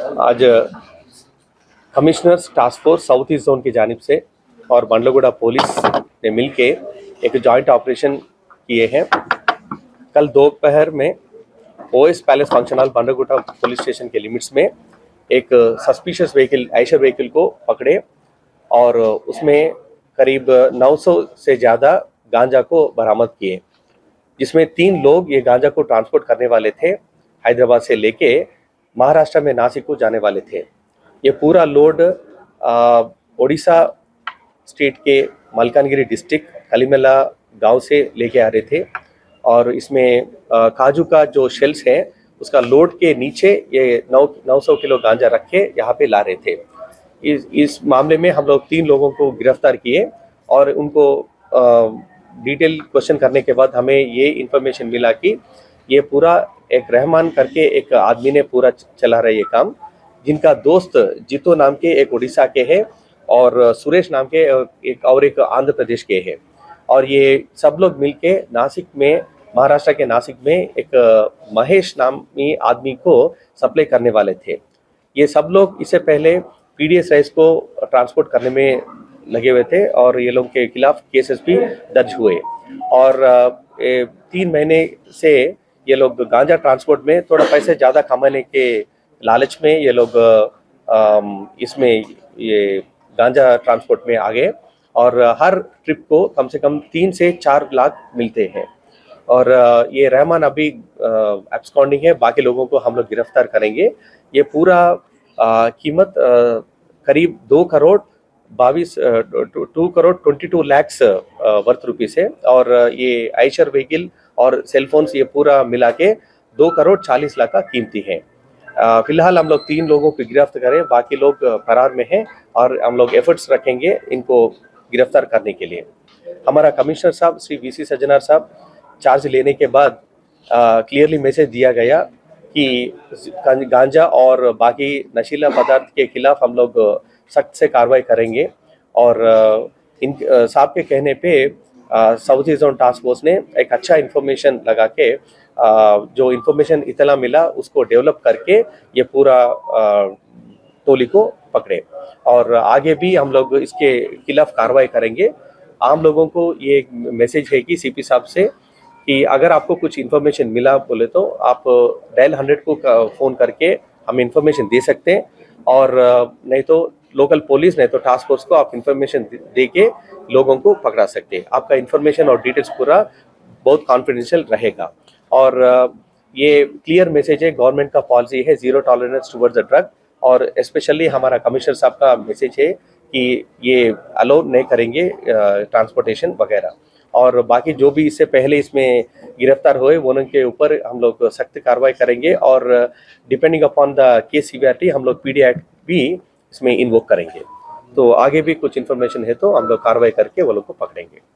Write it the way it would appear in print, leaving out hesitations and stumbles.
आज commissioners task force south east zone की जानिब से और बंडलगुड़ा पुलिस ने मिलके एक जॉइंट ऑपरेशन किए हैं। कल दोपहर में OS palace function hall Bandlaguda police station के लिमिट्स में एक सस्पिशियस व्हीकल आयशर व्हीकल को पकड़े और उसमें करीब 900 से ज़्यादा गांजा को बरामद किए, जिसमें 3 लोग ये गांजा को ट्रांसपोर्ट करने वाले थे। हैदराबाद से लेके महाराष्ट्र में नासिक को जाने वाले थे। ये पूरा लोड ओडिशा स्टेट के मलकानगिरी डिस्ट्रिक्ट कलीमेला गांव से लेके आ रहे थे और इसमें काजू का जो शेल्स है उसका लोड के नीचे ये 900 किलो गांजा रख के यहाँ पे ला रहे थे। इस मामले में हम लोग 3 लोगों को गिरफ्तार किए और उनको डिटेल क्वेश्चन करने के बाद हमें ये इन्फॉर्मेशन मिला कि ये पूरा एक रहमान करके एक आदमी ने पूरा चला रहा है ये काम, जिनका दोस्त जीतो नाम के एक उड़ीसा के है और सुरेश नाम के एक आंध्र प्रदेश के है। और ये सब लोग मिलके नासिक में, महाराष्ट्र के नासिक में एक महेश नामी आदमी को सप्लाई करने वाले थे। ये सब लोग इससे पहले पीडीएस राइस को ट्रांसपोर्ट करने में लगे हुए थे और ये लोग के खिलाफ केसेस भी दर्ज हुए और 3 महीने से ये लोग गांजा ट्रांसपोर्ट में थोड़ा पैसे ज़्यादा कमाने के लालच में ये लोग इसमें ये गांजा ट्रांसपोर्ट में आ गए और हर ट्रिप को कम से कम 3 से 4 लाख मिलते हैं। और ये रहमान अभी एब्सकॉन्डिंग है, बाकी लोगों को हम लोग गिरफ्तार करेंगे। ये पूरा कीमत करीब 2 करोड़ 22 लाख वर्थ रुपीस है और ये आयशर व्हीकल और सेलफोन्स ये पूरा मिला के 2 करोड़ 40 लाख का कीमती है। फिलहाल हम लोग 3 लोगों को गिरफ्तार करें, बाकी लोग फरार में हैं और हम लोग एफर्ट्स रखेंगे इनको गिरफ्तार करने के लिए। हमारा कमिश्नर साहब श्री वीसी सज्जनार साहब चार्ज लेने के बाद क्लियरली मैसेज दिया गया कि गांजा और बाकी नशीला पदार्थ के खिलाफ हम लोग सख्त से कार्रवाई करेंगे और इन साहब के कहने पे south east zone task force ने एक अच्छा इन्फॉर्मेशन लगा के जो इन्फॉर्मेशन इतना मिला उसको डेवलप करके ये पूरा टोली को पकड़े और आगे भी हम लोग इसके खिलाफ कार्रवाई करेंगे। आम लोगों को ये मैसेज है कि सीपी साहब से कि अगर आपको कुछ इन्फॉर्मेशन मिला बोले तो आप डायल 100 को फ़ोन करके हम इन्फॉर्मेशन दे सकते हैं और नहीं तो लोकल पुलिस नहीं तो टास्क फोर्स को आप इन्फॉर्मेशन दे के लोगों को पकड़ा सकते हैं। आपका इन्फॉर्मेशन और डिटेल्स पूरा बहुत कॉन्फिडेंशियल रहेगा और ये क्लियर मैसेज है, गवर्नमेंट का पॉलिसी है 0 टॉलरेंस टुवर्ड्स द ड्रग और स्पेशली हमारा कमिश्नर साहब का मैसेज है कि ये अलाउ नहीं करेंगे ट्रांसपोर्टेशन वगैरह। और बाकी जो भी इससे पहले इसमें गिरफ्तार हुए वो उनके ऊपर हम लोग सख्त कार्रवाई करेंगे और depending upon the case severity हम लोग पीडी एक्ट भी इसमें इन्वोक करेंगे। तो आगे भी कुछ इन्फॉर्मेशन है तो हम लोग कार्रवाई करके वो लोग को पकड़ेंगे।